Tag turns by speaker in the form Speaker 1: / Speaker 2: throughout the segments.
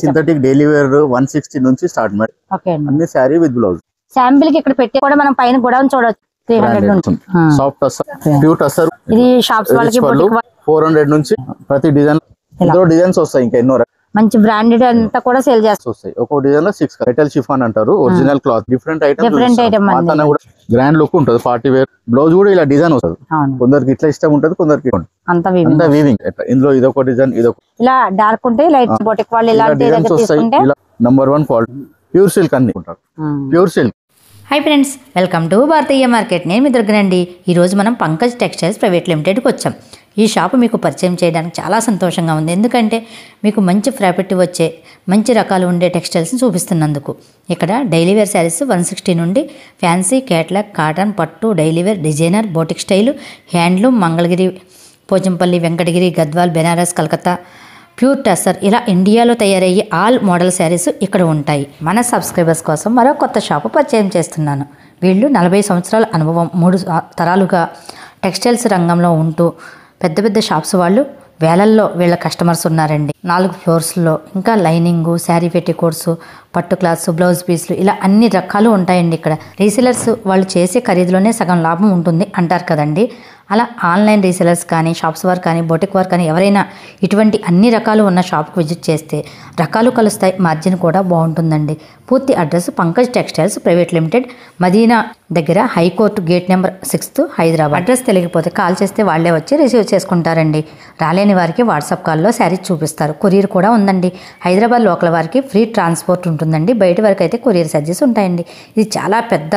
Speaker 1: Synthetic daily wear 160 నుంచి start madam.
Speaker 2: Okay
Speaker 1: అన్ని sari with blouse.
Speaker 2: Sample కి ఇక్కడ పెట్టి కూడా మనం పైన గోడౌన్ చూడొచ్చు. 300 నుంచి
Speaker 1: సాఫ్ట్ టస్సర్, ప్యూర్ టస్సర్.
Speaker 2: ఇది షాప్స్ వాళ్ళకి
Speaker 1: 400 నుంచి ప్రతి డిజైన్ ఇందులో డిజైన్స్ వస్తాయి. ఇంకా ఎన్నో
Speaker 2: మంచి బ్రాండెడ్ అంతా కూడా సేల్ చేస్తారు.
Speaker 1: ఒక్కో డిజైన్ లో 6 మెటల్ షిఫాన్ అంటారు. ఒరిజినల్ క్లాత్, డిఫరెంట్ ఐటమ్ కూడా గ్రాండ్ లుక్ ఉంటుంది. పార్టీ వేర్ బ్లౌజ్ కూడా ఇలా డిజైన్ వస్తుంది. కొందరికి ఇట్లా ఇష్టం ఉంటుంది, కొందరికి అంతా వీవింగ్. ఇందులో ఇదొక డిజైన్, ఇదొక
Speaker 2: ఇలా డార్క్ ఉంటే లైట్ బొటిక్ వాళ్ళు ఇలాంటి
Speaker 1: డిజైన్స్ వస్తాయి. నంబర్ 1 క్వాలిటీ ప్యూర్ సిల్క్ అన్ని ఉంటారు. Pure silk.
Speaker 3: Hi friends, welcome to Bharatiya market. నేను మీ దుర్గనండి. ఈరోజు మనం పంకజ్ టెక్స్టైల్స్ ప్రైవేట్ లిమిటెడ్కి వచ్చాం. ఈ షాపు మీకు పరిచయం చేయడానికి చాలా సంతోషంగా ఉంది. ఎందుకంటే మీకు మంచి ప్రాఫిట్ వచ్చే మంచి రకాలు ఉండే టెక్స్టైల్స్ని చూపిస్తున్నందుకు. ఇక్కడ డైలీ వేర్ శారీస్ 160 నుండి ఫ్యాన్సీ, కేటలాగ్, కాటన్, పట్టు, daily wear, designer, boutique style, handloom, Mangalagiri, Pochampally, Venkatagiri, Gadwal, Banaras, Calcutta, pure tussar, ఇలా ఇండియాలో తయారయ్యే ఆల్ మోడల్ శారీస్ ఇక్కడ ఉంటాయి. మన సబ్స్క్రైబర్స్ కోసం మరో కొత్త షాపు పరిచయం చేస్తున్నాను. వీళ్ళు 40 సంవత్సరాల అనుభవం, 3 తరాలుగా టెక్స్టైల్స్ రంగంలో ఉంటూ పెద్ద పెద్ద షాప్స్ వాళ్ళు వేలల్లో వీళ్ళ కస్టమర్స్ ఉన్నారండి. 4 ఫ్లోర్స్లో ఇంకా లైనింగు, శారీ పెట్టికోట్స్, పట్టు క్లాత్స్, బ్లౌజ్ పీస్లు, ఇలా అన్ని రకాలు ఉంటాయండి. ఇక్కడ రీసెలర్స్ వాళ్ళు చేసే ఖరీదులోనే సగం లాభం ఉంటుంది అంటారు కదండి. అలా ఆన్లైన్ రీసెలర్స్ కానీ, షాప్స్ వారు కానీ, బొటిక్ వారు కానీ ఎవరైనా ఇటువంటి అన్ని రకాలు ఉన్న షాప్కి విజిట్ చేస్తే రకాలు కలుస్తాయి, మార్జిన్ కూడా బాగుంటుందండి. పూర్తి address Pankaj textiles private limited, Madina దగ్గర, high court gate number 6, Hyderabad. Address తెలియకపోతే కాల్ చేస్తే వాళ్ళే వచ్చి రిసీవ్ చేసుకుంటారండి. రాలేని వారికి వాట్సాప్ కాల్లో శారీస్ చూపిస్తారు. కొరియర్ కూడా ఉందండి. హైదరాబాద్ లోకల్ వారికి ఫ్రీ ట్రాన్స్పోర్ట్ ఉంటుందండి. బయట వరకు అయితే కొరియర్ ఛార్జెస్ ఉంటాయండి. ఇది చాలా పెద్ద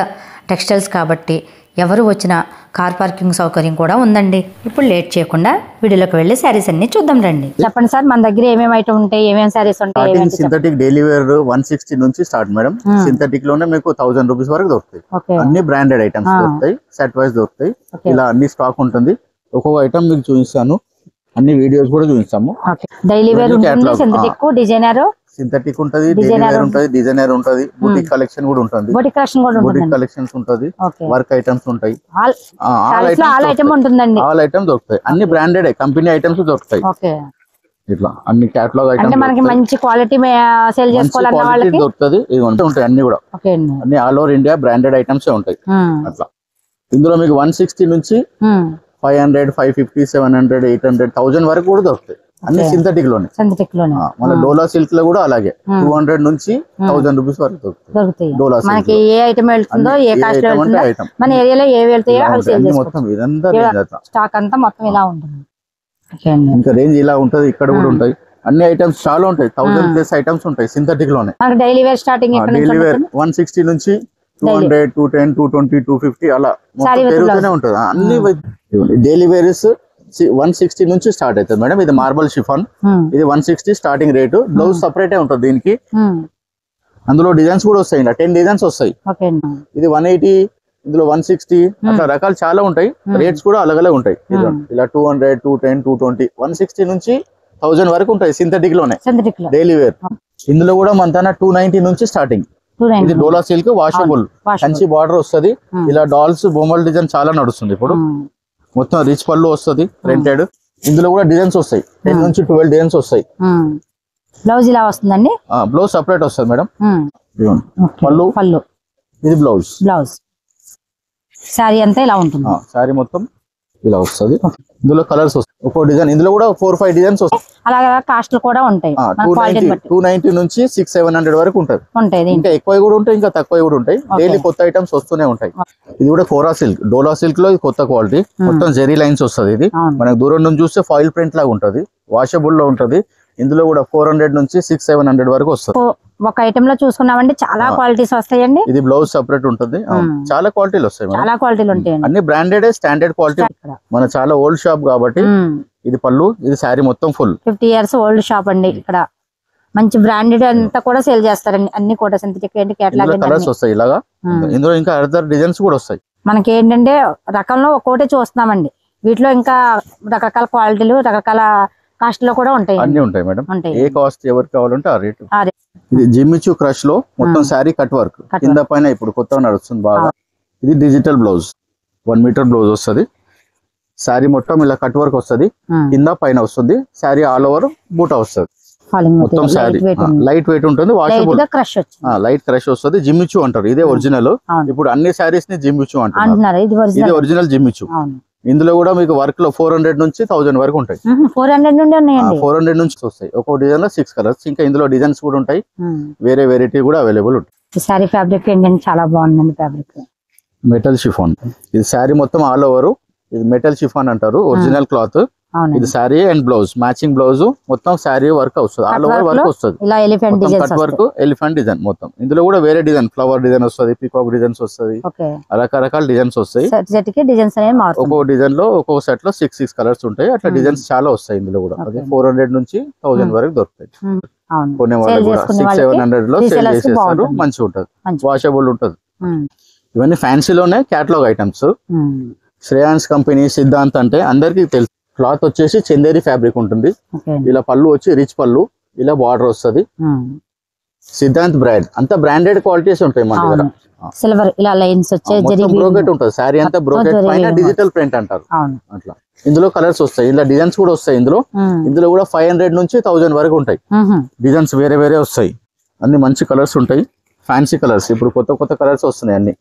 Speaker 3: టెక్స్టైల్స్ కాబట్టి ఎవరు వచ్చినా కార్ పార్కింగ్ సౌకర్యం కూడా ఉందండి. ఇప్పుడు లేట్ చేయకుండా వీడియోలోకి వెళ్ళి శారీస్ అన్ని చూద్దాం రండి.
Speaker 2: చెప్పండి సార్, మన దగ్గర ఏమేమి ఐటమ్ ఉంటాయి, ఏమేమి శారీస్ ఉంటాయి?
Speaker 1: సింథటిక్ డైలీ వేర్ 160 నుంచి స్టార్ట్ మేడం. సింథటిక్ లోనే మీకు 1000 రూపీస్ వరకు దొరుకుతాయి. అన్ని బ్రాండెడ్ ఐటమ్స్ దొరుకుతాయి, సెట్ వైజ్ దొరుకుతాయి. ఇలా అన్ని స్టాక్ ఉంటుంది. ఒక్కొక్క ఐటమ్ మీకు చూపిస్తాను, అన్ని వీడియోస్ కూడా చూపిస్తాము.
Speaker 2: డైలీ వేర్ ఉంటుంది, సింథటిక్, డిజైనర్,
Speaker 1: సింథటిక్ ఉంటది, డిజైనర్ ఉంటది, బుటిక్ కలెక్షన్ కూడా ఉంటుంది.
Speaker 2: బుటిక్
Speaker 1: కలెక్షన్స్ ఉంటది, వర్క్ ఐటమ్స్ ఉంటాయి.
Speaker 2: ఆల్
Speaker 1: ఐటమ్ దొరుకుతాయి. అన్ని బ్రాండెడ్ కంపెనీ ఐటమ్స్ దొరుకుతాయి. ఇట్లా అన్ని కేటలాగ్ ఐటమ్స్
Speaker 2: మనకి మంచి క్వాలిటీ సేల్ చేసుకోవాలన్న వాళ్ళకి
Speaker 1: దొరుకుతది. ఇది ఉంటాయి అన్ని కూడా. అన్ని all over India branded items ఉంటాయి. అట్లా ఇందులో మీకు 160 నుంచి 500, 550, 700, 800, 1000 వరకు కూడా దొరుకుతాయి. అన్ని సింథటిక్ లోనే. మన డోలా సిల్క్ లో కూడా అలాగే 200 నుంచి 1000 రూపీస్ వరకు దొరుకుతాయి. డోలా సిల్క్
Speaker 2: మనకి ఏ ఐటమ్ వెళ్తుందో, ఏ కాస్ట్ వెళ్తుందో, మన ఏరియాలో ఏ వెళ్తాయో అవి సేల్ చేసుకోవచ్చు. స్టాక్ అంతా మొత్తం ఇలా ఉంటుంది.
Speaker 1: ఇంకా రేంజ్ ఇలా ఉంటది. ఇక్కడ కూడా ఉంటాయి అన్ని ఐటమ్స్, చాలా ఉంటాయి. 1000+ ఐటమ్స్ ఉంటాయి సింథటిక్ లోనే.
Speaker 2: Daily wear starting
Speaker 1: daily wear 160 నుంచి 200, 210, 220, 250 అలా పెరుగుతూనే ఉంటుంది. అన్ని డైలీ వేర్స్ 160 నుంచి స్టార్ట్ అవుతుంది మేడం. ఇది మార్బల్ షిఫాన్, ఇది 160 స్టార్టింగ్ రేటు. బ్లౌజ్ సపరేట్ ఉంటుంది దీనికి. అందులో డిజైన్స్ కూడా వస్తాయి, 10 డిజైన్స్ వస్తాయి. ఇది 180, ఇందులో 160, అట్లా రకాలు చాలా ఉంటాయి. రేట్స్ కూడా అలాగే ఉంటాయి. ఇలా 200, 210, 220, 160 నుంచి 1000 వరకు ఉంటాయి సింథటిక్ లోనే డైలీ వేర్. ఇందులో కూడా మన 290 నుంచి స్టార్టింగ్. ఇది డోలా సిల్క్, వాషబుల్, కంచి బార్డర్ వస్తుంది. ఇలా డాల్స్, బొమ్మల డిజైన్ చాలా నడుస్తుంది ఇప్పుడు. మొత్తం రిచ్ పళ్ళు వస్తుంది, ప్రింటెడ్. ఇందులో కూడా డిజైన్స్ వస్తాయి, 10 నుంచి 12 డిజైన్స్ వస్తాయి.
Speaker 2: బ్లౌజ్ ఇలా వస్తుందండి.
Speaker 1: బ్లౌజ్ సపరేట్ వస్తుంది మేడం. పళ్ళు, ఇది బ్లౌజ్.
Speaker 2: సారీ అంతా ఇలా ఉంటుంది.
Speaker 1: సారీ మొత్తం ఇలా వస్తుంది. ఇందులో కలర్స్ వస్తాయి, ఒక్కో డిజైన్. ఇందులో కూడా 4-5 డిజైన్స్ వస్తాయి.
Speaker 2: అలాగే కాస్ట్ కూడా ఉంటాయి.
Speaker 1: 290 నుంచి 600-700 వరకు ఉంటాయి. ఇంకా ఎక్కువ కూడా ఉంటాయి, ఇంకా తక్కువ కూడా ఉంటాయి. డైలీ కొత్త ఐటమ్స్ వస్తూనే ఉంటాయి. ఇది కూడా కోరా సిల్క్, డోలా సిల్క్ లో కొత్త క్వాలిటీ. మొత్తం జెరీ లైన్స్ వస్తుంది. ఇది మనకు దూరం నుంచి చూస్తే ఫాయిల్ ప్రింట్ లాగా ఉంటది, వాషబుల్ లో ఉంటది. ఇందులో కూడా 400 నుంచి 600-700 వరకు వస్తుంది.
Speaker 2: ఒక ఐటమ్ లో చూసుకున్నామంటే చాలా క్వాలిటీస్ వస్తాయండి.
Speaker 1: ఇది బ్లౌజ్ సపరేట్ ఉంటుంది. చాలా క్వాలిటీలు వస్తాయి,
Speaker 2: చాలా క్వాలిటీలు ఉంటాయి.
Speaker 1: అన్ని బ్రాండెడ్, స్టాండర్డ్ క్వాలిటీ. మన చాలా ఓల్డ్ షాప్ కాబట్టి. ఇది పళ్ళు, ఇది శారీ మొత్తం ఫుల్
Speaker 2: 50 years ఓల్డ్ షాప్ అండి. ఇక్కడ మంచి బ్రాండెడ్ అంతా కూడా సేల్ చేస్తారండి. అన్ని కూడా సింథటిక్
Speaker 1: కలర్స్ వస్తాయి ఇలాగా. ఇందులో ఇంకా అదర్ డిజైన్స్ కూడా వస్తాయి.
Speaker 2: మనకి ఏంటంటే రకంలో ఒక్కోటే చూస్తున్నామండి. వీటిలో ఇంకా రకరకాల క్వాలిటీలు, రకరకాల కాస్ట్ లో కూడా ఉంటాయి.
Speaker 1: అన్ని ఉంటాయి మేడం. ఏ కాస్ట్ ఎవరికి కావాలంటే ఆ రేటు. ఇది జిమ్మిచు క్రష్ లో మొత్తం శారీ కట్ వర్క్ కింద పైన ఇప్పుడు కొత్తగా నడుస్తుంది బాగా. ఇది డిజిటల్ బ్లౌజ్, 1 మీటర్ బ్లౌజ్ వస్తుంది. శారీ మొత్తం ఇలా కట్ వర్క్ వస్తుంది, కింద పైన వస్తుంది. శారీ ఆల్ ఓవర్ బూటా వస్తుంది.
Speaker 2: ఫాలింగ్
Speaker 1: మొత్తం శారీ లైట్ వెయిట్ ఉంటుంది, వాషబుల్,
Speaker 2: క్రష్ వచ్చింది,
Speaker 1: లైట్ క్రష్ వస్తుంది. జిమ్మిచు అంటారు, ఇదే ఒరిజినల్. ఇప్పుడు అన్ని శారీస్ ని జిమ్మిచు అంటున్నారు, ఇది ఒరిజినల్ జిమ్మిచు. ఇందులో కూడా మీకు వర్క్ లో 400 నుంచి 1000 వరకు ఉంటాయి.
Speaker 2: 400 నుండి ఉన్నాయండి,
Speaker 1: 400 నుంచి వస్తాయి. ఒక్కో డిజైన్ లో 6 కలర్స్, ఇంకా ఇందులో డిజైన్స్ కూడా ఉంటాయి, వేరే వెరైటీ కూడా అవైలబుల్ ఉంటాయి.
Speaker 2: ఈ సారీ ఫ్యాబ్రిక్ ఏంటంటే చాలా బాగుందండి. ఫ్యాబ్రిక్
Speaker 1: మెటల్ షిఫాన్, ఇది శారీ మొత్తం ఆల్ ఓవర్, ఇది మెటల్ షిఫాన్ అంటారు, ఒరిజినల్ క్లాత్. ఇది sari and blouse, matching blouse, మొత్తం శారీ వర్క్ వస్తుంది, ఆల్ ఓవర్ వర్క్ వస్తుంది.
Speaker 2: ఇలా elephant design,
Speaker 1: cut work, elephant design మొత్తం. ఇందులో కూడా వేరే డిజైన్, ఫ్లవర్ డిజైన్ వస్తుంది, పీకాక్ డిజైన్స్ వస్తుంది, రకరకాల డిజైన్స్ వస్తాయి. ఒక్కో డిజైన్ లో ఒక్కో సెట్ లో 6 కలర్స్ ఉంటాయి. అట్లా డిజైన్స్ చాలా వస్తాయి ఇందులో కూడా. అది 400 నుంచి 1000 వరకు దొరుకుతాయి. కొనే వాళ్ళు కూడా 600-700 లో సేల్ చేసేస్తారు, మంచిగా ఉంటది, వాషబుల్ ఉంటది. ఇవన్నీ ఫ్యాన్సీలోనే catalogue items. Shreyans company, Siddhant అంటే అందరికి తెలుసు. క్లాత్ వచ్చేసి చందేరి ఫ్యాబ్రిక్ ఉంటుంది, ఇలా పళ్ళు వచ్చి రిచ్ పళ్ళు, ఇలా బార్డర్ వస్తుంది. సిద్ధాంత్ బ్రాండ్ అంతా బ్రాండెడ్ క్వాలిటీస్ ఉంటాయి మన దగ్గర.
Speaker 2: సిల్వర్ ఇలా లైన్స్ వచ్చే
Speaker 1: బ్రోకెట్ ఉంటుంది, సారీ అంతా బ్రోకెట్ పైన డిజిటల్ ప్రింట్ అంటారు అట్లా. ఇందులో కలర్స్ వస్తాయి, ఇలా డిజైన్స్ కూడా వస్తాయి. ఇందులో కూడా 500 నుంచి 1000 వరకు ఉంటాయి డిజైన్స్, వేరే వేరే వస్తాయి. అన్ని మంచి కలర్స్ ఉంటాయి, ఫ్యాన్సీ కలర్స్. ఇప్పుడు కొత్త కొత్త కలర్స్ వస్తున్నాయి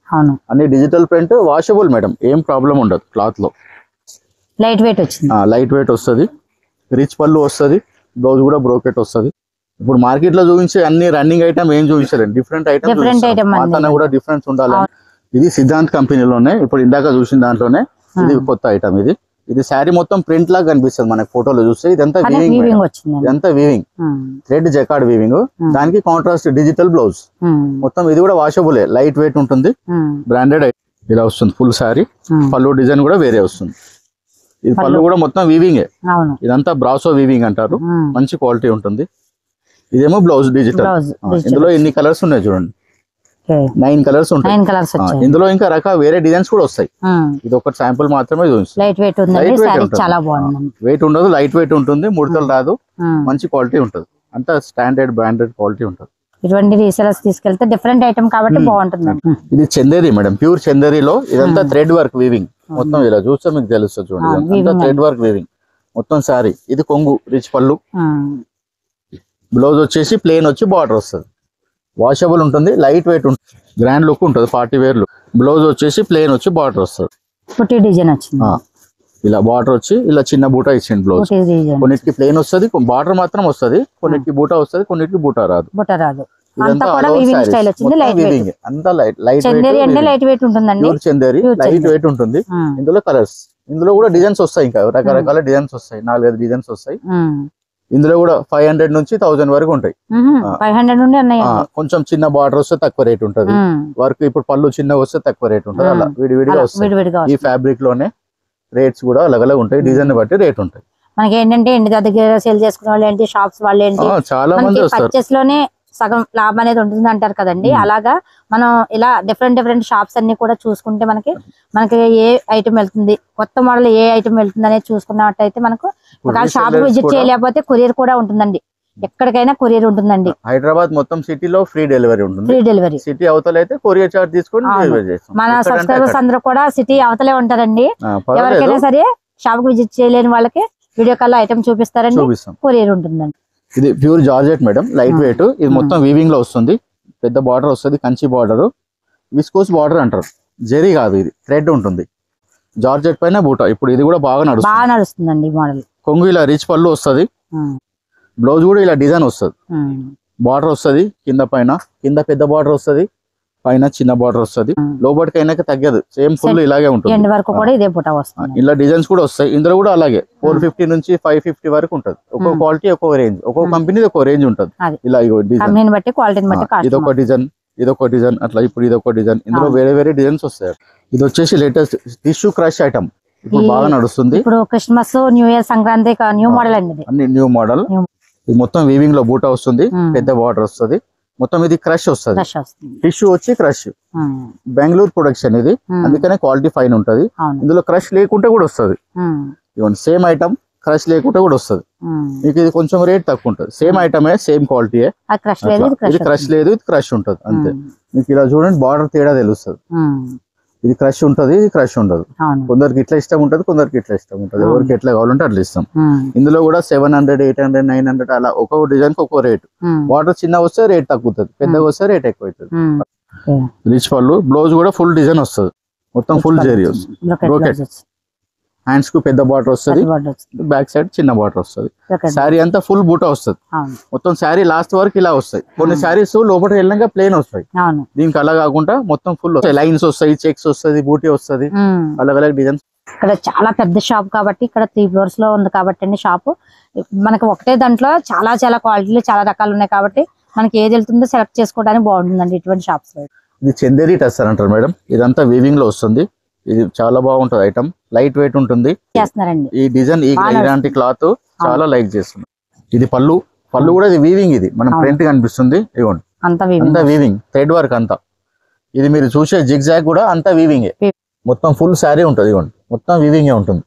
Speaker 1: అన్ని డిజిటల్ ప్రింట్, వాషబుల్ మేడం, ఏం ప్రాబ్లం ఉండదు. క్లాత్ లో
Speaker 2: లైట్ వెయిట్ వచ్చింది,
Speaker 1: లైట్ వెయిట్ వస్తుంది, రిచ్ పళ్ళు వస్తుంది, బ్లౌజ్ కూడా బ్రోకెట్ వస్తుంది. ఇప్పుడు మార్కెట్ లో చూపించే అన్ని రన్నింగ్ ఐటమ్ ఏం చూపించలేదు, డిఫరెంట్ ఐటమ్ కూడా డిఫరెన్స్ ఉండాలి. ఇది సిద్ధాంత్ కంపెనీలోనే, ఇప్పుడు ఇందాక చూసిన దాంట్లోనే ఇది కొత్త ఐటమ్. ఇది శారీ మొత్తం ప్రింట్ లాగా కనిపిస్తుంది మనకి ఫోటోలో చూస్తే. ఇదంతా వీవింగ్, థ్రెడ్ జకార్డ్ వీవింగ్, దానికి కాంట్రాస్ట్ డిజిటల్ బ్లౌజ్ మొత్తం. ఇది కూడా వాషబులే, లైట్ వెయిట్ ఉంటుంది, బ్రాండెడ్ ఇలా వస్తుంది. ఫుల్ శారీ పళ్ళు డిజైన్ కూడా వేరే వస్తుంది. ఇది పళ్ళు కూడా మొత్తం వీవింగే, ఇదంతా బ్రాసో వీవింగ్ అంటారు, మంచి క్వాలిటీ ఉంటుంది. ఇదేమో బ్లౌజ్ డిజిటల్. ఇందులో ఎన్ని కలర్స్ ఉన్నాయి చూడండి, 9 కలర్స్ ఉంటాయి. ఇందులో ఇంకా వేరే డిజైన్స్ కూడా వస్తాయి. ఇది ఒక శాంపుల్ మాత్రమే చూపిస్తాం. వెయిట్ ఉండదు, లైట్ వెయిట్ ఉంటుంది, ముడతలు రాదు, మంచి క్వాలిటీ ఉంటుంది, అంతా స్టాండర్డ్ బ్రాండెడ్ క్వాలిటీ ఉంటుంది.
Speaker 2: ఇటువంటి రీసెలర్స్ తీసుకెళ్తే డిఫరెంట్ ఐటమ్ కాబట్టి బాగుంటుంది.
Speaker 1: ఇది చందేరి మేడం, ప్యూర్ చందేరిలో. ఇదంతా థ్రెడ్ వర్క్ వీవింగ్ మొత్తం, ఇలా చూస్తే మీకు తెలుస్తుంది చూడండి, థ్రెడ్ వర్క్ వీవింగ్ మొత్తం శారీ. ఇది కొంగు రిచ్ పళ్ళు, బ్లౌజ్ వచ్చేసి ప్లేన్ వచ్చి బార్డర్ వస్తుంది, వాషబుల్ ఉంటుంది, లైట్ వెయిట్ ఉంటుంది, గ్రాండ్ లుక్ ఉంటుంది, పార్టీ వేర్ లుక్. బ్లౌజ్ వచ్చేసి ప్లేన్ వచ్చి బార్డర్ వస్తుంది,
Speaker 2: డిజైన్ వచ్చింది,
Speaker 1: ఇలా బార్డర్ వచ్చి ఇలా చిన్న బూటా ఇచ్చింది బ్లౌజ్. కొన్నిటికి ప్లేన్ వస్తుంది, బార్డర్ మాత్రం వస్తుంది, కొన్నిటికి బూటా వస్తుంది, కొన్నిటికి బూటా రాదు.
Speaker 2: అంతా లైట్ వెయిట్ ఉంటుందండి,
Speaker 1: ప్యూర్ చందేరి లైట్ వెయిట్ ఉంటుంది. ఇందులో కలర్స్, ఇందులో కూడా డిజైన్స్ వస్తాయి, ఇంకా రకరకాల డిజైన్స్ వస్తాయి, 4-5 డిజైన్స్ వస్తాయి. ఇందులో కూడా 500 నుంచి 1000 వరకు ఉంటాయి.
Speaker 2: 500 నుండి
Speaker 1: కొంచెం చిన్న బార్డర్ వస్తే తక్కువ రేట్ ఉంటుంది, వర్క్ ఇప్పుడు పళ్ళు చిన్నగా వస్తే తక్కువ రేట్ ఉంటుంది, అలా విడివిడిగా వస్తాయి. ఈ ఫ్యాబ్రిక్ లోనే రేట్స్ కూడా అలగలగా ఉంటాయి, డిజైన్ బట్టి రేట్ ఉంటాయి.
Speaker 2: మనకి ఏంటంటే ఇంటి దగ్గర సేల్ చేసుకునే వాళ్ళు ఏంటి, షాప్స్ వాళ్ళు ఏంటి,
Speaker 1: చాలా మంది
Speaker 2: పర్చేస్ లోనే సగం లాభం అనేది ఉంటుంది అంటారు కదండి. అలాగా మనం ఇలా డిఫరెంట్ షాప్స్ అన్ని కూడా చూసుకుంటే మనకి ఏ ఐటమ్ వెళ్తుంది, కొత్త మోడల్ ఏ ఐటమ్ వెళ్తుంది అనేది చూసుకున్నట్టయితే మనకు ఒక షాప్ విజిట్ చేయలేకపోతే కొరియర్ కూడా ఉంటుందండి, ఎక్కడికైనా కొరియర్ ఉంటుందండి.
Speaker 1: హైదరాబాద్ మొత్తం సిటీలో ఫ్రీ డెలివరీ ఉంటుంది,
Speaker 2: ఫ్రీ డెలివరీ.
Speaker 1: సిటీ అవతల అయితే కొరియర్ చార్జ్ తీసుకొని డెలివరీ చేస్తాం.
Speaker 2: మన సబ్స్క్రైబర్స్ అందరూ కూడా సిటీ అవతలే ఉంటారండి, ఎవరికైనా సరే షాప్ విజిట్ చేయలేని వాళ్ళకి వీడియో కాల్ ఐటమ్ చూపిస్తారండి, కొరియర్ ఉంటుందండి.
Speaker 1: ఇది pure georgette madam, light weight. ఇది మొత్తం వీవింగ్ లో వస్తుంది, పెద్ద బార్డర్ వస్తుంది, కంచి బార్డర్, విస్కోస్ బార్డర్ అంటారు, జెరీ కాదు, ఇది థ్రెడ్ ఉంటుంది. జార్జెట్ పైన బూటా, ఇప్పుడు ఇది కూడా బాగా
Speaker 2: నడుస్తుందండి మోడల్.
Speaker 1: కొంగు ఇలా రిచ్ పళ్ళు వస్తుంది, బ్లౌజ్ కూడా ఇలా డిజైన్ వస్తుంది, బార్డర్ వస్తుంది, కింద పెద్ద బార్డర్ వస్తుంది, పైన చిన్న బార్డర్ వస్తుంది, లోపలికైనా తగ్గదు, సేమ్ ఫుల్ ఇలాగే ఉంటుంది. ఇలా డిజైన్స్ కూడా వస్తాయి. ఇందులో కూడా అలాగే 450 నుంచి 550 వరకు ఉంటుంది. ఒక్కో క్వాలిటీ ఒక్కో రేంజ్, ఒక్కో కంపెనీ ఒక్కో రేంజ్ ఉంటుంది. ఇలా ఇదొక డిజైన్, ఇదొక డిజైన్, అట్లా ఇప్పుడు ఇదొక డిజైన్. ఇందులో వేరే వేరే డిజైన్స్ వస్తాయి. ఇది వచ్చేసి లేటెస్ట్ టిష్యూ క్రష్ ఐటమ్, ఇప్పుడు బాగా నడుస్తుంది.
Speaker 2: ఇప్పుడు Christmas, new year, Sankranti new model అండి,
Speaker 1: అన్ని న్యూ మోడల్. ఇది మొత్తం వీవింగ్ లో బూటా వస్తుంది, పెద్ద బార్డర్ వస్తుంది, మొత్తం ఇది క్రష్ వస్తుంది, టిష్యూ వచ్చి క్రష్. బెంగళూరు ప్రొడక్షన్ ఇది, అందుకనే క్వాలిటీ ఫైన్ ఉంటది. ఇందులో క్రష్ లేకుంటే కూడా వస్తుంది, సేమ్ ఐటమ్ క్రష్ లేకుంటే కూడా వస్తుంది. మీకు ఇది కొంచెం రేట్ తక్కువ ఉంటుంది, సేమ్ ఐటమే, సేమ్ క్వాలిటీయే. ఇది క్రష్ లేదు, ఇది క్రష్ ఉంటుంది అంతే. మీకు ఇలా చూడండి, బార్డర్ తేడా తెలుస్తుంది. ఇది క్రష్ ఉంటది, ఇది క్రష్ ఉండదు. కొందరికి ఇట్లా ఇష్టం ఉంటది, కొందరికి ఇట్లా ఇష్టం ఉంటది. ఎవరికి ఎట్లా కావాలంటే అట్లా ఇస్తాం. ఇందులో కూడా 700, 800, 900 అలా ఒక్కొక్క డిజైన్ కి ఒక్కో రేట్. వాటర్ చిన్న వస్తే రేట్ తగ్గుతుంది, పెద్దగా వస్తే రేట్ ఎక్కువ అవుతుంది. రిచ్ పళ్ళు. బ్లౌజ్ కూడా ఫుల్ డిజైన్ వస్తుంది, మొత్తం ఫుల్ జెరీ వస్తుంది. బ్రోకెట్. హ్యాండ్స్ కు పెద్ద బార్డర్ వస్తుంది, బ్యాక్ సైడ్ చిన్న బార్డర్ వస్తుంది. శారీ అంతా ఫుల్ బూటా వస్తుంది. మొత్తం శారీ లాస్ట్ వరకు ఇలా వస్తాయి. కొన్ని శారీస్ లోపల వెళ్ళినాక ప్లేన్ వస్తాయి, దీనికి అలా కాకుండా మొత్తం ఫుల్ లైన్స్ వస్తాయి, చెక్స్ వస్తుంది, బూటీ వస్తుంది, అలగ్ అలగ్ డిజైన్స్.
Speaker 2: ఇక్కడ చాలా పెద్ద షాప్ కాబట్టి ఇక్కడ 3 floors లో ఉంది కాబట్టి అండి షాప్. మనకి ఒకటే దాంట్లో చాలా చాలా క్వాలిటీలు చాలా రకాలు ఉన్నాయి కాబట్టి మనకి ఏది వెళ్తుందో సెలెక్ట్ చేసుకోవడానికి బాగుంటుందండి ఇటువంటి షాప్స్ లో.
Speaker 1: ఇది చందేరి టస్సర్ అంటారు మేడం. ఇదంతా వీవింగ్ లో వస్తుంది. ఇది చాలా బాగుంటది ఐటమ్, లైట్ వెయిట్ ఉంటుంది. ఈ డిజైన్ ఇలాంటి క్లాత్ చాలా లైక్ చేస్తుంది. ఇది పళ్ళు. పళ్ళు కూడా ఇది వీవింగ్, ఇది మనం ప్రింట్ కనిపిస్తుంది. ఇవ్వండి అంతా వీవింగ్, థ్రెడ్ వర్క్ అంతా. ఇది మీరు చూసే జిగ్ జాగ్ కూడా అంతా వీవింగే. మొత్తం ఫుల్ శారీ ఉంటుంది. ఇవ్వండి మొత్తం వీవింగే ఉంటుంది.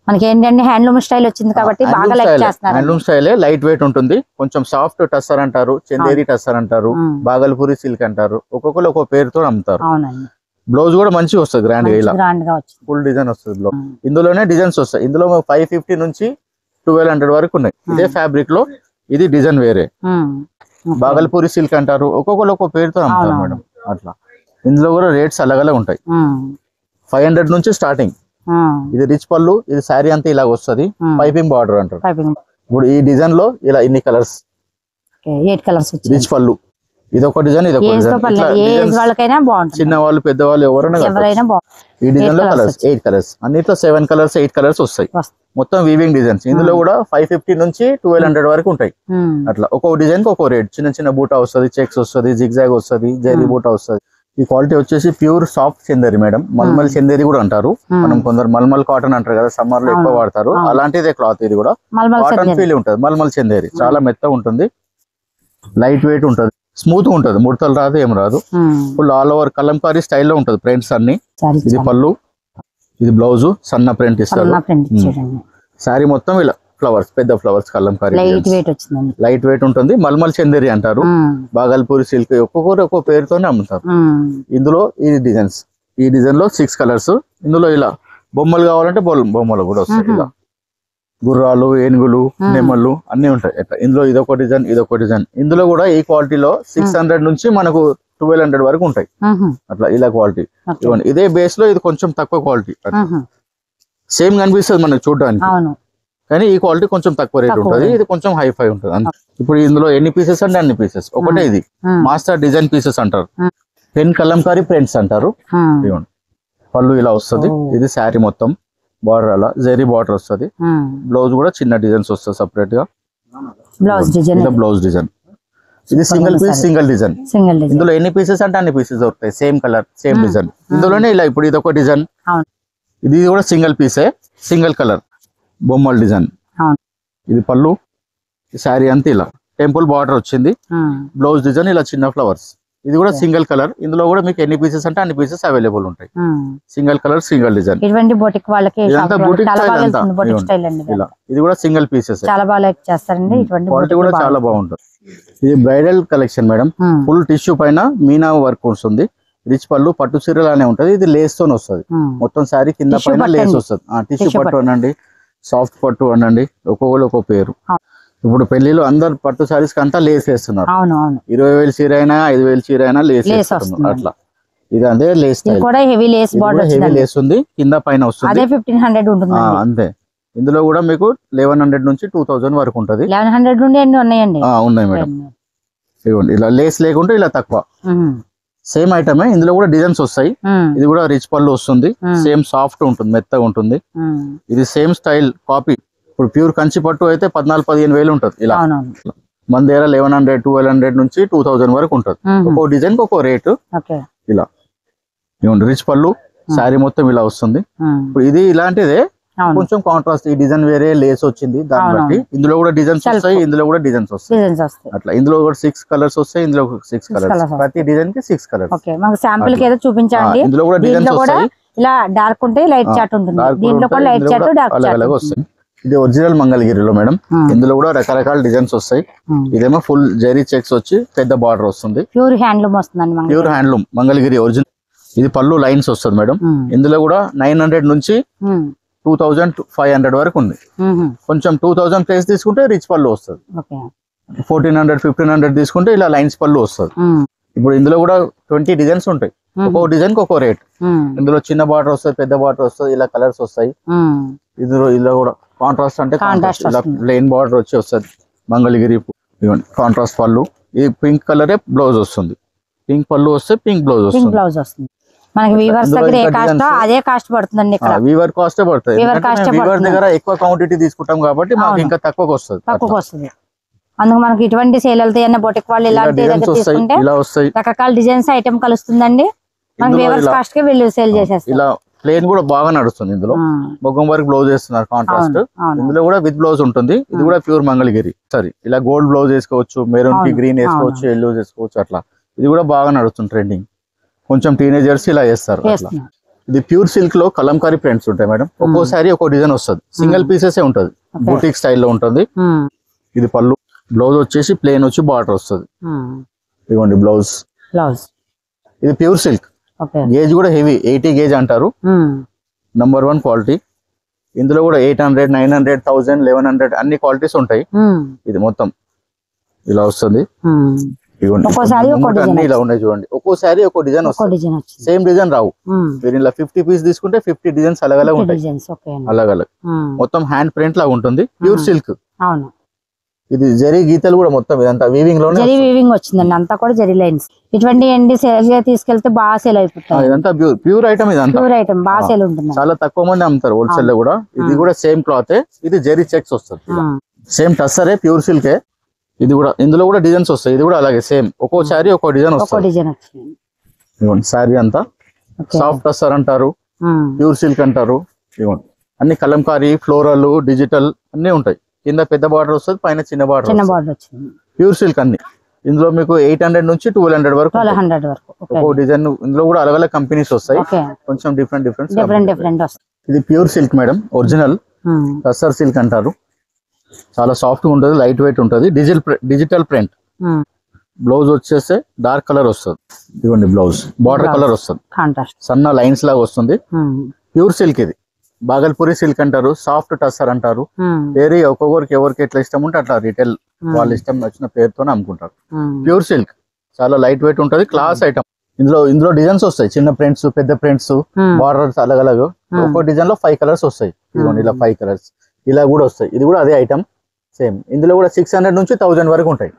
Speaker 2: మనకి ఏంటంటే హ్యాండ్లూమ్ స్టైల్ వచ్చింది కాబట్టి బాగా లైక్ చేస్తున్నారు.
Speaker 1: హ్యాండ్లూమ్ స్టైలే, లైట్ వెయిట్ ఉంటుంది. కొంచెం సాఫ్ట్ టస్సర్ అంటారు, చందేరి టస్సర్ అంటారు, బాగల్పూరి సిల్క్ అంటారు. ఒక్కొక్కరు ఒక్కొక్క పేరుతో అమ్ముతారు. బ్లౌజ్ కూడా మంచిగా వస్తుంది, గ్రాండ్ గా ఇలా ఫుల్ డిజైన్ వస్తుంది. బ్లౌజ్ ఇందులోనే డిజైన్స్ వస్తాయి. ఇందులో 550 నుంచి 1200 వరకు ఉన్నాయి. ఇదే ఫ్యాబ్రిక్ లో ఇది డిజైన్ వేరే. బాగల్పూరి సిల్క్ అంటారు, ఒక్కొక్కరు ఒక్కొక్క పేరుతో అమ్ముతారు మేడం. అట్లా ఇందులో కూడా రేట్స్ అలాగలే ఉంటాయి. 500 నుంచి స్టార్టింగ్. ఇది రిచ్ పళ్ళు. ఇది శారీ అంతా ఇలా వస్తుంది, పైపింగ్ బార్డర్ అంటారు. ఇప్పుడు ఈ డిజైన్ లో ఇలా ఇన్ని కలర్స్,
Speaker 2: 8 కలర్స్
Speaker 1: రిచ్ పళ్ళు. ఇదొక డిజైన్, ఇదొక డిజైన్. చిన్న వాళ్ళు పెద్ద వాళ్ళు ఎవరైనా ఈ డిజైన్ లో కలర్స్ 8 కలర్స్. అన్నిట్లో 7 కలర్స్ 8 కలర్స్ వస్తాయి. మొత్తం వీవింగ్ డిజైన్స్. ఇందులో కూడా 550 నుంచి 1200 వరకు ఉంటాయి. అట్లా ఒక్కొక్క డిజైన్ కి ఒక్కో రేట్. చిన్న చిన్న బూటా వస్తుంది, చెక్స్ వస్తుంది, జిగ్ జాగ్ వస్తుంది, జెరీ బూటా వస్తుంది. ఈ క్వాలిటీ వచ్చేసి pure soft Chanderi madam. Mulmul Chanderi కూడా అంటారు. మనం కొందరు మల్మల్ కాటన్ అంటారు కదా, సమ్మర్ లో ఎక్కువ వాడతారు. అలాంటిదే క్లాత్. ఇది కూడా కాటన్ ఫీల్ ఉంటుంది. మల్మల్ చందేరి చాలా మెత్తగా ఉంటుంది, లైట్ వెయిట్ ఉంటుంది, స్మూత్ గా ఉంటుంది, ముడతలు రాదు, ఏం రాదు. ఫుల్ ఆల్ ఓవర్ కలంకారీ స్టైల్లో ఉంటుంది ప్రింట్స్ అన్ని. ఇది పళ్ళు, ఇది బ్లౌజ్, సన్న ప్రింట్ ఇస్తారు. శారీ మొత్తం ఇలా ఫ్లవర్స్, పెద్ద ఫ్లవర్స్, కలంకారీ లైట్ వెయిట్ ఉంటుంది. మల్మల్ చందేరి అంటారు, బాగల్పూరి సిల్క్, ఒక్కొక్కరు ఒక్కొక్క పేరుతోనే అమ్ముతారు. ఇందులో ఈ డిజైన్స్, ఈ డిజైన్ లో 6 కలర్స్. ఇందులో ఇలా బొమ్మలు కావాలంటే బొమ్మలు కూడా వస్తాయి. ఇలా గుర్రాలు, ఏనుగులు, నెమ్మలు అన్ని ఉంటాయి. ఇందులో ఇదొక డిజైన్, ఇదొక డిజైన్. ఇందులో కూడా ఈ క్వాలిటీలో 600 నుంచి మనకు 1200 వరకు ఉంటాయి. అట్లా ఇలా క్వాలిటీ. ఇదే బేస్ లో ఇది కొంచెం తక్కువ క్వాలిటీ. సేమ్ కనిపిస్తుంది మనకు చూడడానికి, కానీ ఈ క్వాలిటీ కొంచెం తక్కువ రేట్ ఉంటుంది. ఇది కొంచెం హైఫై ఉంటుంది. ఇప్పుడు ఇందులో ఎన్ని పీసెస్ అంటే అన్ని పీసెస్. ఒకటే ఇది మాస్టర్ డిజైన్ పీసెస్ అంటారు, పెన్ కలంకారీ ప్రింట్స్ అంటారు. పళ్ళు ఇలా వస్తుంది. ఇది శారీ మొత్తం బార్డర్ అలా జెరీ బార్డర్ వస్తుంది. బ్లౌజ్ కూడా చిన్న డిజైన్స్ వస్తుంది సపరేట్ గా. Blouse design. ఇది సింగిల్ పీస్, సింగిల్ డిజైన్. ఇందులో ఎన్ని పీసెస్ అంటే అన్ని పీసెస్ దొరుకుతాయి. Same colour, same design. ఇందులోనే ఇలా ఇప్పుడు ఇది ఒక డిజైన్. ఇది కూడా సింగిల్ పీసే, సింగిల్ కలర్, బొమ్మల డిజైన్. ఇది పళ్ళు. శారీ అంతా ఇలా టెంపుల్ బార్డర్ వచ్చింది. బ్లౌజ్ డిజైన్ ఇలా చిన్న ఫ్లవర్స్. ఇది కూడా సింగిల్ కలర్. ఇందులో కూడా మీకు ఎన్ని పీసెస్ అంటే అన్ని పీసెస్ అవైలబుల్ ఉంటాయి. Single colour, single design. ఇది కూడా సింగిల్ పీసెస్. క్వాలిటీ కూడా చాలా బాగుంటుంది. ఇది bridal collection madam. Full tissue పైన మీనా వర్క్ వస్తుంది. రిచ్ పళ్ళు, పట్టు చీరలానే ఉంటది. ఇది లేస్ తో వస్తుంది. మొత్తం శారీ కింద పైన లేస్ వస్తుంది. టిష్యూ పట్టు అనండి, సాఫ్ట్ పట్టు అనండి, ఒక్కొక్కరు ఒక్కొక్క పేరు. ఇప్పుడు పెళ్లిలో అందరు పట్టు సారీస్ అంతా లేస్ వేస్తున్నారు. 20,000 చీర అయినా 5,000 చీర అయినా లేస్ వేస్తున్నారు. అట్లా ఇది అదే లేస్ హెవీ లేస్ ఉంది, కింద పైన వస్తుంది.
Speaker 2: 1500 ఉంటుంది
Speaker 1: అంతే. ఇందులో కూడా మీకు 1100 నుంచి 2000 వరకు ఉంటది.
Speaker 2: 1100 నుండి ఎన్ని ఉన్నాయండి?
Speaker 1: ఉన్నాయి మేడం. ఇవ్వండి ఇలా లేస్ లేకుంటే ఇలా తక్కువ. సేమ్ ఐటమే. ఇందులో కూడా డిజైన్స్ వస్తాయి. ఇది కూడా రిచ్ పళ్ళు వస్తుంది. సేమ్ సాఫ్ట్ ఉంటుంది, మెత్తగా ఉంటుంది. ఇది సేమ్ స్టైల్ కాపీ. ఇప్పుడు ప్యూర్ కంచి పట్టు అయితే 14-15 వేలు ఉంటుంది. ఇలా మన దగ్గర 1100, 1200 నుంచి 2000 వరకు ఉంటుంది. ఒక్కో డిజైన్ ఒక్కో రేటు. ఇలా ఇవ్వండి రిచ్ పళ్ళు, శారీ మొత్తం ఇలా వస్తుంది. ఇప్పుడు ఇది ఇలాంటిదే, కొంచెం కాంట్రాస్ట్. ఈ డిజైన్ వేరే, లేస్ వచ్చింది దాన్ని బట్టి. ఇందులో కూడా డిజైన్స్ వస్తాయి, ఇందులో కూడా డిజైన్స్ వస్తాయి. అట్లా ఇందులో కూడా 6 కలర్స్ వస్తాయి. ఇందులో 6 కలర్స్, ప్రతి డిజైన్ కి 6 కలర్స్.
Speaker 2: శాంపుల్ కి ఏదో చూపించండి.
Speaker 1: ఇందులో కూడా డిజైన్స్ వస్తాయి.
Speaker 2: ఇలా డార్క్ ఉంటే లైట్ చాట్ ఉంటుంది. దీంట్లో కూడా లైట్ చాట్, డార్క్ చాట్ వస్తాయి.
Speaker 1: ఇది ఒరిజినల్ మంగళగిరిలో మేడం. ఇందులో కూడా రకరకాల డిజైన్స్ వస్తాయి. ఇదేమో ఫుల్ జెరీ చెక్స్ వచ్చి పెద్ద బార్డర్ వస్తుంది.
Speaker 2: ప్యూర్ హ్యాండ్లూమ్ వస్తుందండి.
Speaker 1: Pure handloom Mangalagiri original. ఇది పళ్ళు లైన్స్ వస్తుంది మేడం. ఇందులో కూడా 900 నుంచి 2500 వరకు ఉంది. కొంచెం 2000 ప్రైస్ తీసుకుంటే రిచ్ పళ్ళు వస్తుంది. 1400 1500 తీసుకుంటే ఇలా లైన్స్ పళ్ళు వస్తుంది. ఇప్పుడు ఇందులో కూడా 20 డిజైన్స్ ఉంటాయి. ఒక్కో డిజైన్ కి ఒక్కో రేట్. ఇందులో చిన్న బార్డర్ వస్తుంది, పెద్ద బార్డర్ వస్తుంది, ఇలా కలర్స్ వస్తాయి. ఇలా కూడా కాంట్రాస్ట్ అంటే ఇలా ప్లెయిన్ బార్డర్ వచ్చి వస్తుంది. మంగళగిరి కాంట్రాస్ట్ పళ్ళు. ఈ పింక్ కలరే బ్లౌజ్ వస్తుంది. పింక్ పళ్ళు వస్తే పింక్ బ్లౌజ్ వస్తుంది.
Speaker 2: మనకి వీవర్స్ దగ్గర ఏ కాస్ట్ అదే కాస్ట్ పడుతుందండి. ఇక్కడ
Speaker 1: వీవర్ కాస్ట్ పడుతుంది. వీవర్ దగ్గర ఎక్కువ క్వాంటిటీ తీసుకుంటాం కాబట్టి మాకు ఇంకా తక్కువకి వస్తుంది.
Speaker 2: అందుకు మనకి ఇటువంటి సేల్ వెళ్తాయి అన్న బొటిక్ వాళ్ళు ఇలాంటి దగ్గర తీసుకుంటే రకరకాల డిజైన్స్ ఐటమ్ కలుస్తుందండి. మనకి వీవర్స్ కాస్ట్ కి వీళ్ళు సేల్ చేసేస్తారు.
Speaker 1: ఇలా ప్లేన్ కూడా బాగా నడుస్తుంది. ఇందులో మొగ్గం వరకు బ్లౌజ్ వేస్తున్నారు కాంట్రాస్ట్. ఇందులో కూడా విత్ బ్లౌజ్ ఉంటుంది. ఇది కూడా ప్యూర్ మంగళగిరి. సరే ఇలా గోల్డ్ బ్లౌజ్ వేసుకోవచ్చు, మెరూన్ కి గ్రీన్ వేసుకోవచ్చు, ఎల్లో వేసుకోవచ్చు. అట్లా ఇది కూడా బాగా నడుస్తుంది ట్రెండింగ్. కొంచెం టీనేజర్స్ ఇలా చేస్తారు. ఇది ప్యూర్ సిల్క్ లో కలంకారీ ప్రింట్స్ ఉంటాయి మేడం. ఒక్కోసారి ఒక్కో డిజైన్ వస్తుంది. సింగిల్ పీసెస్ ఉంటది, బూటిక్ స్టైల్లో ఉంటుంది. ఇది పళ్ళు. బ్లౌజ్ వచ్చేసి ప్లేన్ వచ్చి బార్డర్ వస్తుంది. ఇదిగోండి బ్లౌజ్. ఇది ప్యూర్ సిల్క్. గేజ్ కూడా హెవీ 80 గేజ్ అంటారు. Number 1 quality. ఇందులో కూడా 800 900 1000 1100 అన్ని క్వాలిటీస్ ఉంటాయి. ఇది మొత్తం ఇలా వస్తుంది. ఇలా ఉన్నాయి చూడండి. ఒక్కోసారి ఒక్కో డిజైన్ వస్తుంది. సేమ్ డిజైన్ రావు. మీరు ఇలా 50 పీస్ తీసుకుంటే 50 డిజైన్స్ అలగలగా ఉంటాయి. అలగలగా మొత్తం హ్యాండ్ ప్రింట్ లాగా ఉంటుంది. Pure silk. ఇది జరీ గీతలు కూడా మొత్తం ఇదంతా వీవింగ్ లోనే
Speaker 2: వచ్చిందండి. అంతా కూడా జరీ లైన్స్. ఇటువంటి ఎండి సేల్ తీసుకెళ్తే బాగా సేల్ అయిపోతాయి.
Speaker 1: ఇదంతా ప్యూర్ ఐటమ్. ఇదంతా
Speaker 2: ప్యూర్ ఐటమ్ బాగా సేల్ ఉంటుంది.
Speaker 1: చాలా తక్కువ మంది అమ్ముతారు హోల్సేల్ లో కూడా. ఇది కూడా సేమ్ క్లాత్. ఇది జరీ చెక్స్ వస్తుంది. సేమ్ టస్సరే ప్యూర్ సిల్కే. ఇది కూడా ఇందులో కూడా డిజైన్స్ వస్తాయి. ఇది కూడా అలాగే సేమ్. ఒక్కో సారీ ఒక్కో డిజైన్ వస్తుంది. సారీ అంతా సాఫ్ట్ టస్సర్ అంటారు, ప్యూర్ సిల్క్ అంటారు. ఇవ్వండి అన్ని కలంకారీ, ఫ్లోరల్, డిజిటల్ అన్ని ఉంటాయి. కింద పెద్ద బార్డర్ వస్తుంది, పైన చిన్న బార్డర్. ప్యూర్ సిల్క్ అన్ని. ఇందులో మీకు 800 నుంచి 1200 వరకు ఒక్కో డిజైన్. ఇందులో కూడా అలగ్ అలగ్ కంపెనీస్ వస్తాయి. కొంచెం డిఫరెంట్. ఇది pure silk madam. Original tussar silk అంటారు. చాలా సాఫ్ట్ గా ఉంటుంది, లైట్ వెయిట్ ఉంటుంది. Digital print. బ్లౌజ్ వచ్చేస్తే డార్క్ కలర్ వస్తుంది. ఇదిగోండి బ్లౌజ్. బార్డర్ కలర్ వస్తుంది, సన్న లైన్స్ లాగా వస్తుంది. Pure silk. ఇది బాగల్పూరి సిల్క్ అంటారు, సాఫ్ట్ టస్సర్ అంటారు. వేరే ఒక్కొక్కరికి ఎవరికి ఎట్లా ఇష్టం ఉంటే అట్లా రిటైల్ వాళ్ళ ఇష్టం వచ్చిన పేరుతోనే అమ్ముకుంటారు. ప్యూర్ సిల్క్ చాలా లైట్ వెయిట్ ఉంటుంది, క్లాస్ ఐటమ్. ఇందులో డిజైన్స్ వస్తాయి. చిన్న ప్రింట్స్, పెద్ద ప్రింట్స్, బార్డర్స్ అలగలగా. ఒక్కో డిజైన్ లో 5 కలర్స్ వస్తాయి. ఇదిగోండి ఇలా 5 కలర్స్ ఇలా కూడా వస్తాయి. ఇది కూడా అదే ఐటమ్ సేమ్. ఇందులో కూడా 600 నుంచి 1000 వరకు ఉంటాయి.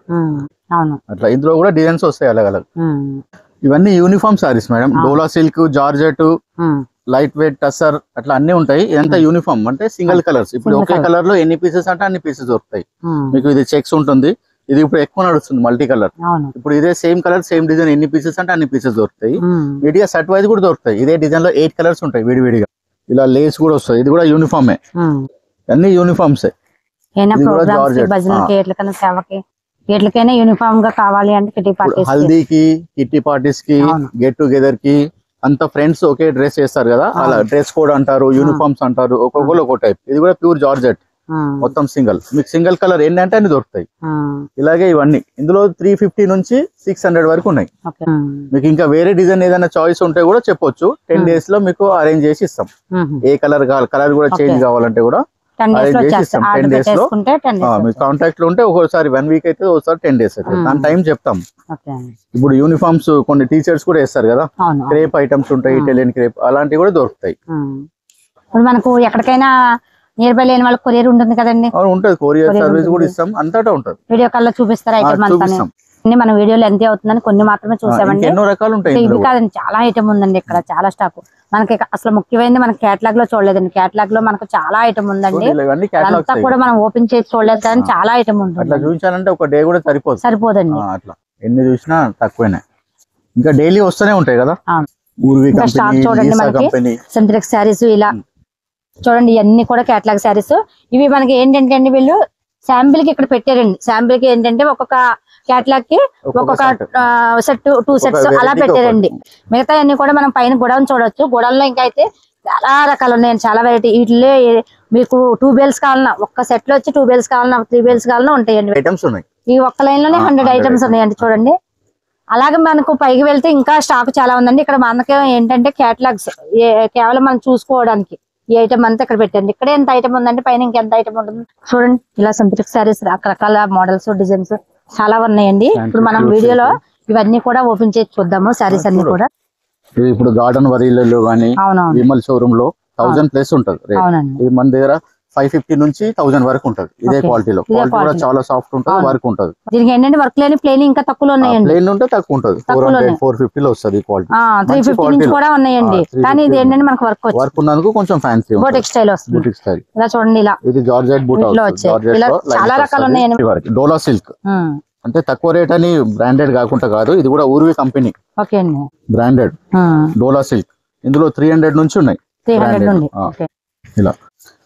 Speaker 1: అట్లా ఇందులో కూడా డిజైన్స్ వస్తాయి అలగలగా. ఇవన్నీ uniform saris madam. Dola silk, georgette, light weight, tussar అట్లా అన్ని ఉంటాయి. ఇదంతా యూనిఫామ్ అంటే సింగిల్ కలర్స్. ఇప్పుడు ఒకే కలర్ లో ఎన్ని పీసెస్ అంటే అన్ని పీసెస్ దొరుకుతాయి మీకు. ఇది చెక్స్ ఉంటుంది. ఇది ఇప్పుడు ఎక్కువ నడుస్తుంది మల్టీ కలర్. ఇప్పుడు ఇదే సేమ్ కలర్ సేమ్ డిజైన్ ఎన్ని పీసెస్ అంటే అన్ని పీసెస్ దొరుకుతాయి. విడిగా సెట్ వైజ్ కూడా దొరుకుతాయి. ఇదే డిజైన్ లో 8 కలర్స్ ఉంటాయి విడివిడిగా. ఇలా లేస్ కూడా వస్తుంది. ఇది కూడా యూనిఫామే. అన్ని యూనిఫామ్స్.
Speaker 2: యూనిఫామ్ గా కావాలి అంటే
Speaker 1: హల్దీకి, కిట్టి పార్టీస్ కి, గెట్ టుగెదర్ కి అంత ఫ్రెండ్స్ ఒకే డ్రెస్ చేస్తారు కదా, అలా డ్రెస్ కోడ్ అంటారు, యూనిఫామ్స్ అంటారు. ఒక్కొక్కరు ఒక్కో టైప్. ఇది కూడా ప్యూర్ జార్జెట్ మొత్తం సింగిల్. మీకు సింగిల్ కలర్ ఏంటంటే అన్ని దొరుకుతాయి. ఇలాగే ఇవన్నీ ఇందులో 350 నుంచి 600 వరకు ఉన్నాయి. మీకు ఇంకా వేరే డిజైన్ ఏదైనా చాయిస్ ఉంటే కూడా చెప్పొచ్చు. 10 days లో మీకు అరేంజ్ చేసి ఇస్తాం. ఏ కలర్ కావాలి, కలర్ కూడా చేంజ్ కావాలంటే కూడా 10 days లో మీకు కాంటాక్ట్ లో ఉంటే ఒక్కోసారి 1 week అయితే, ఒకసారి 10 days అయితే. దాని టైం చెప్తాం. ఇప్పుడు యూనిఫామ్స్ కొన్ని టీచర్స్ కూడా వేస్తారు కదా, క్రేప్ ఐటమ్స్ ఉంటాయి, ఇటాలియన్ క్రేప్ అలాంటివి కూడా దొరుకుతాయి.
Speaker 2: ఇప్పుడు మనకు ఎక్కడికైనా నియర్ బై లేని వాళ్ళకి కొరియర్ ఉంటుంది కదండి.
Speaker 1: ఉంటుంది, కొరియర్ సర్వీస్ కూడా ఇస్తాం. అంతటా ఉంటుంది.
Speaker 2: వీడియో కాల్ లో చూపిస్తారా ఐటమ్ అంతా? మన వీడియోలో ఎంత అవుతుందని కొన్ని మాత్రమే చూసామండి.
Speaker 1: ఎన్నో రకాలు ఉంటాయి.
Speaker 2: ఇది కాదండి, చాలా ఐటమ్ ఉందండి ఇక్కడ, చాలా స్టాక్. మనకి అసలు ముఖ్యమైనది మన కేటలాగ్ లో చూడలేదండి. కేటలాగ్ లో మనకు చాలా ఐటమ్ ఉందండి. అంతా కూడా మనం ఓపెన్ చేసి చూడలేదు కానీ చాలా ఐటమ్ ఉంటుంది.
Speaker 1: చూపించాలంటే ఒక డే కూడా
Speaker 2: సరిపోదండి.
Speaker 1: అట్లా ఎన్ని చూసినా తక్కువనే. ఇంకా డైలీ వస్తూనే ఉంటాయి కదా.
Speaker 2: స్టాక్ చూడండి మనకి. సింథటిక్ శారీస్ ఇలా చూడండి, ఇవన్నీ కూడా కేటలాగ్ శారీస్. ఇవి మనకి ఏంటంటే అండి, వీళ్ళు శాంపిల్ కి ఇక్కడ పెట్టారండి. శాంపిల్ కి ఏంటంటే ఒక్కొక్క కేటలాగ్ కి ఒక్కొక్క సెట్ 2 sets అలా పెట్టారండి. మిగతా అన్ని కూడా మనం పైన గొడవని చూడొచ్చు. గొడవల్లో ఇంకా అయితే చాలా రకాలు ఉన్నాయండి, చాలా వెరైటీ. వీటిలో మీకు 2 bales కావాలన్నా, ఒక్క సెట్ లో వచ్చి 2 bales కావాలన్నా, 3 bales కావాలన్నా ఉంటాయండి.
Speaker 1: ఐటమ్స్ ఉన్నాయి.
Speaker 2: ఈ ఒక్క లైన్ లోనే 100 ఐటమ్స్ ఉన్నాయండి. చూడండి అలాగే మనకు పైకి వెళ్తే ఇంకా స్టాక్ చాలా ఉందండి. ఇక్కడ మనకి ఏంటంటే కేటలాగ్స్ కేవలం మనం చూసుకోవడానికి ఈ ఐటమ్ అంతా ఇక్కడ పెట్టండి. ఇక్కడ ఎంత ఐటమ్ ఉందంటే పైన ఇంకెంత ఐటమ్ ఉంటుంది చూడండి. ఇలా సింథటిక్ శారీస్ రకరకాల మోడల్స్ డిజైన్స్ చాలా ఉన్నాయండి. ఇప్పుడు మనం వీడియోలో ఇవన్నీ కూడా ఓపెన్ చేసి చూద్దాము శారీస్ అన్ని కూడా.
Speaker 1: ఇప్పుడు గార్డెన్ వరీలలో గానీ విమల్ షోరూమ్ లో 1000 ప్లస్ ఉంటది. ఇది మన దగ్గర 550 నుంచి 1000 వరకు ఉంటది. ఇదే క్వాలిటీలో క్వాలిటీ కూడా చాలా సాఫ్ట్ ఉంటది, వర్క్ ఉంటది.
Speaker 2: దీనికి ఏంటంటే వర్క్ లేని ప్లేన్ ఇంకా తక్కువలో ఉన్నాయండి.
Speaker 1: ప్లేన్ ఉంటే తక్కువ ఉంటది, 400 450 లో వస్తుంది క్వాలిటీ.
Speaker 2: 350 నుంచి కూడా ఉన్నాయండి. కానీ ఇది ఏంటంటే మనకు వర్క్
Speaker 1: ఉన్నందుకు కొంచెం ఫ్యాన్సీ
Speaker 2: బోటిక్ స్టైల్ వస్తుంది.
Speaker 1: బోటిక్ స్టైల్
Speaker 2: ఇలా చూడండి. ఇలా
Speaker 1: ఇది జార్జెట్ బూటా
Speaker 2: ఇలా చాలా రకాలు ఉన్నాయండి.
Speaker 1: డోలా సిల్క్ అంటే తక్కువ రేట్ అని బ్రాండెడ్ కాకుండా కాదు, ఇది కూడా ఊర్వి కంపెనీ బ్రాండెడ్ డోలా సిల్క్. ఇందులో 300 నుంచి ఉన్నాయి. ఇలా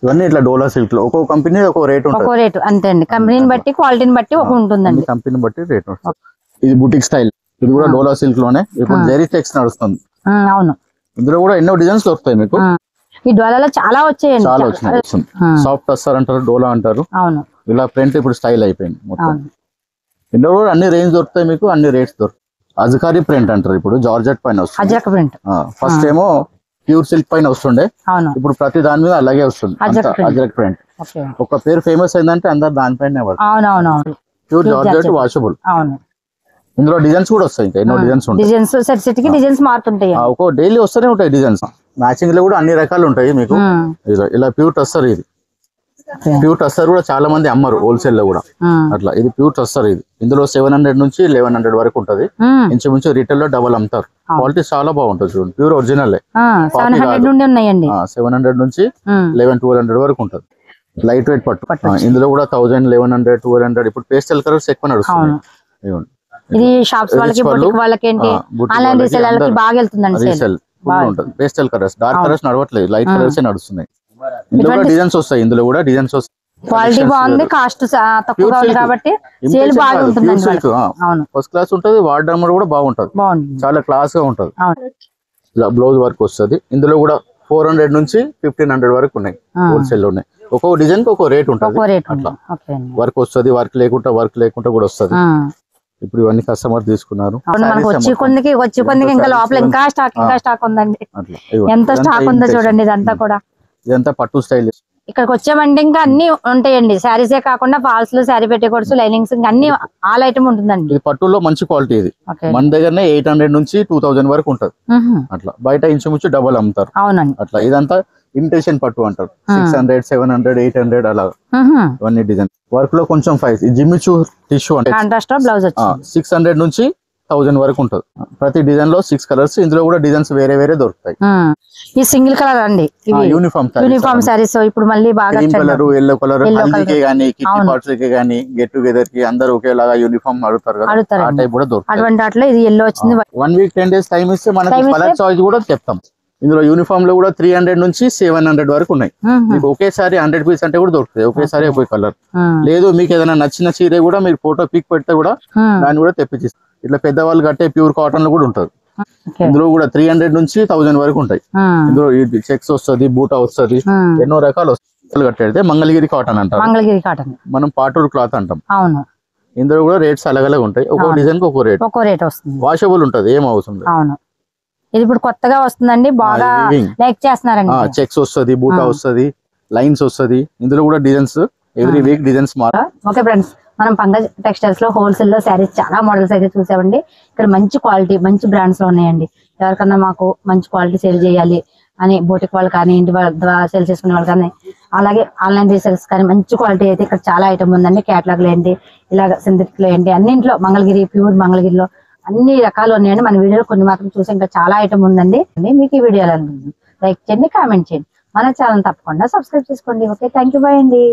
Speaker 1: ఇవన్నీ ఇట్లా డోలా సిల్క్ లో ఒక్కొక్క కంపెనీ ఒక్కో రేట్ ఉంటుంది.
Speaker 2: రేట్ అంతే అండి. కంపెనీని బట్టి క్వాలిటీని బట్టి ఒక ఉంటుందండి.
Speaker 1: కంపెనీ బట్టి రేట్ ఉంటుంది. ఇది బుటిక్ స్టైల్. ఇది కూడా డోలా సిల్క్ లోనే ఇప్పుడు జెరీ టెక్స్ నడుస్తుంది.
Speaker 2: అవును.
Speaker 1: ఇందులో కూడా ఎన్నో డిజైన్స్ దొరుకుతాయి మీకు.
Speaker 2: ఈ డోలాలో చాలా వచ్చాయండి.
Speaker 1: చాలా వచ్చినాయి. సాఫ్ట్ టస్సర్ అంటారు, డోలా అంటారు.
Speaker 2: అవును.
Speaker 1: ఇలా ప్రింట్ ఇప్పుడు స్టైల్ అయిపోయింది మొత్తం. ఇందులో కూడా అన్ని రేంజ్ దొరుకుతాయి మీకు, అన్ని రేట్స్ దొరుకుతాయి. అజకారి ప్రింట్ అంటారు, ఇప్పుడు జార్జెట్ పైన వస్తుంది. ఫస్ట్ ఏమో ప్యూర్ సిల్క్ పైన వస్తుండే, ఇప్పుడు ప్రతి దాని మీద అలాగే వస్తుంది అజరక్ ప్రింట్. ఒక పేరు ఫేమస్ అయిందంటే అందరు దానిపైన ప్యూర్ జార్జెట్ వాషబుల్. ఇందులో డిజైన్స్ కూడా వస్తాయి, ఇంకా ఎన్నో డిజైన్స్ ఉంటాయి.
Speaker 2: డిజైన్స్ మారుతుంటాయి,
Speaker 1: ఒక డైలీ వస్తూనే ఉంటాయి డిజైన్స్. మ్యాచింగ్ లో కూడా అన్ని రకాలు ఉంటాయి మీకు. ఇలా ప్యూర్ టస్సర్. ఇది ప్యూర్ టస్సర్ కూడా చాలా మంది అమ్మరు హోల్సేల్ లో కూడా. అట్లా ఇది ప్యూర్ టస్సర్. ఇది ఇందులో 700 నుంచి 1100 వరకు ఉంటది. ఇంచుమించు రీటైల్ లో డబల్ అమ్ముతారు. క్వాలిటీ చాలా బాగుంటుంది చూడండి. ప్యూర్ ఒరిజినల్ 700 నుంచి 1100-1200 వరకు ఉంటది. లైట్ వెయిట్ పట్టు. ఇందులో కూడా 1000, 1100, 1200. ఇప్పుడు పేస్టల్ కలర్స్ ఎక్కువ నడుస్తుంది.
Speaker 2: ఇది షాప్స్ వాళ్ళకి బుటిక్ వాళ్ళకి ఏంటి ఆన్లైన్ రీసేల్ బాగా వెళ్తుందండి.
Speaker 1: రీసేల్ ఉంటుంది. పేస్టల్ కలర్స్, డార్క్ కలర్స్ నడవట్లేదు, లైట్ కలర్స్ నడుస్తున్నాయి. ఇందులో కూడా డిజైన్స్ వస్తాయి. ఇందులో కూడా డిజైన్స్ వస్తాయి.
Speaker 2: క్వాలిటీ బాగుంది, కాస్ట్ తక్కువగా ఉంది కాబట్టి సేల్ బాగా ఉంటుంది.
Speaker 1: ఫస్ట్ క్లాస్ ఉంటది. వాడడం కూడా బాగుంటది, చాలా క్లాస్ గా ఉంటది. బ్లౌజ్ వర్క్ వస్తుంది. ఇందులో కూడా 400 నుంచి 1500 వరకు ఉన్నాయి. హోల్సేల్ లో ఉన్నాయి. ఒక్కొక్క డిజైన్ కి ఒక్కో రేట్ ఉంటుంది. అట్లా వర్క్ వస్తుంది, వర్క్ లేకుండా కూడా వస్తుంది. ఇప్పుడు ఇవన్నీ కస్టమర్ తీసుకున్నారు.
Speaker 2: వచ్చి కొందికి ఇంకా లోపల ఇంకా స్టాక్ ఉందండి. ఎంత స్టాక్ ఉందో చూడండి. ఇదంతా కూడా
Speaker 1: ఇదంతా పట్టు స్టైల్.
Speaker 2: ఇక్కడికి వచ్చామంటే ఇంకా అన్ని ఉంటాయండి. శారీసే కాకుండా ఫాల్స్ లో శారీ పెట్టేకొచ్చు, లైనింగ్స్ ఇంకా అన్ని ఆల్ ఐటమ్ ఉంటుందండి.
Speaker 1: ఇది పట్టులో మంచి క్వాలిటీ. ఇది మన దగ్గరనే 800 నుంచి 2000 వరకు ఉంటది. అట్లా బయట ఇంచుమించు డబల్ అమ్ముతారు.
Speaker 2: అవునండి.
Speaker 1: అట్లా ఇదంతా ఇమిటేషన్ పట్టు అంటారు. 600, 700, 800 అలా ఇవన్నీ డిజైన్. వర్క్ లో కొంచెం జిమ్మిచూ టిష్యూ అంటే 600 నుంచి 1000 వరకు ఉంటది. ప్రతి డిజైన్ లో 6 కలర్స్. ఇందులో కూడా డిజైన్స్ వేరే వేరే దొరుకుతాయి.
Speaker 2: ఈ సింగిల్ కలర్ అండి, యూనిఫామ్ సారీస్. ఇప్పుడు మళ్ళీ బాగా
Speaker 1: గ్రీన్ కలర్, ఎల్లో కలర్, హల్దీకి గానీ కిట్టి పార్ట్స్ కి గానీ గెట్ టుగెదర్ కి అందరూ ఒకేలాగా యూనిఫామ్ అడుగుతారు కదా, ఆ టైప్ కూడా దొరుకుతాయి.
Speaker 2: అటువంటి అట్లా ఇది ఎల్లో వచ్చింది.
Speaker 1: 1 వీక్ 10 days టైం ఇస్తే మనకి కలర్ చాయిస్ కూడా చెప్తాం. ఇందులో యూనిఫామ్ లో కూడా 300 నుంచి 700 వరకు ఉన్నాయి. మీకు ఒకేసారి 100 పీస్ అంటే కూడా దొరుకుతాయి. ఒకేసారి ఒకే కలర్. లేదు మీకు ఏదైనా నచ్చిన చీర కూడా మీరు ఫోటో పిక్ పెడితే కూడా దాన్ని కూడా తెప్పించిస్తారు. ఇట్లా పెద్దవాళ్ళు కట్టే ప్యూర్ కాటన్ లో కూడా ఉంటది. ఇందులో కూడా 300 నుంచి 1000 వరకు ఉంటాయి. ఇందులో చెక్స్ వస్తుంది, బూటా వస్తుంది, ఎన్నో రకాలు వస్తుంది. కట్టేది మంగళగిరి కాటన్ అంటారు.
Speaker 2: మంగళగిరి కాటన్
Speaker 1: మనం పాటూరు క్లాత్ అంటాం.
Speaker 2: అవును.
Speaker 1: ఇందులో కూడా రేట్స్ అలగలగా ఉంటాయి. ఒక్కో డిజైన్ కి ఒక్కో రేట్ వస్తుంది. వాషబుల్ ఉంటది, ఏం అవసరం.
Speaker 2: అవును. ఇది ఇప్పుడు కొత్తగా వస్తుందండి, బాగా లైక్ చేస్తున్నారండి.
Speaker 1: చెక్స్ వస్తుంది, బూటా వస్తుంది, లైన్స్ వస్తుంది. ఇందులో కూడా డిజైన్స్ ఎవ్రీ వీక్ డిజైన్స్ మారా.
Speaker 2: ఓకే ఫ్రెండ్స్, మనం పంకజ్ టెక్స్టైల్స్ లో హోల్సేల్ లో శారీస్ చాలా మోడల్స్ అయితే చూసామండి. ఇక్కడ మంచి క్వాలిటీ, మంచి బ్రాండ్స్ లో ఉన్నాయండి. ఎవరికన్నా మాకు మంచి క్వాలిటీ సేల్ చేయాలి అని బోటిక్ వాళ్ళు కానీ, ఇంటి వాళ్ళ సేల్ చేసుకునే వాళ్ళు కానీ, అలాగే ఆన్లైన్ రీసేల్స్ కానీ మంచి క్వాలిటీ అయితే ఇక్కడ చాలా ఐటమ్ ఉందండి. క్యాటలాగ్ లో ఏంటి, ఇలాగ సింథటిక్ లో ఏంటి, అన్నింటిలో మంగళగిరి, ప్యూర్ మంగళగిరిలో అన్ని రకాలు ఉన్నాయండి. మన వీడియోలో కొన్ని మాత్రం చూసి ఇంకా చాలా ఐటమ్ ఉందండి. మీకు ఈ వీడియోలో లైక్ చేయండి, కామెంట్ చేయండి, మన ఛానల్ తప్పకుండా సబ్స్క్రైబ్ చేసుకోండి. ఓకే, థ్యాంక్ యూ, బాయ్ అండి.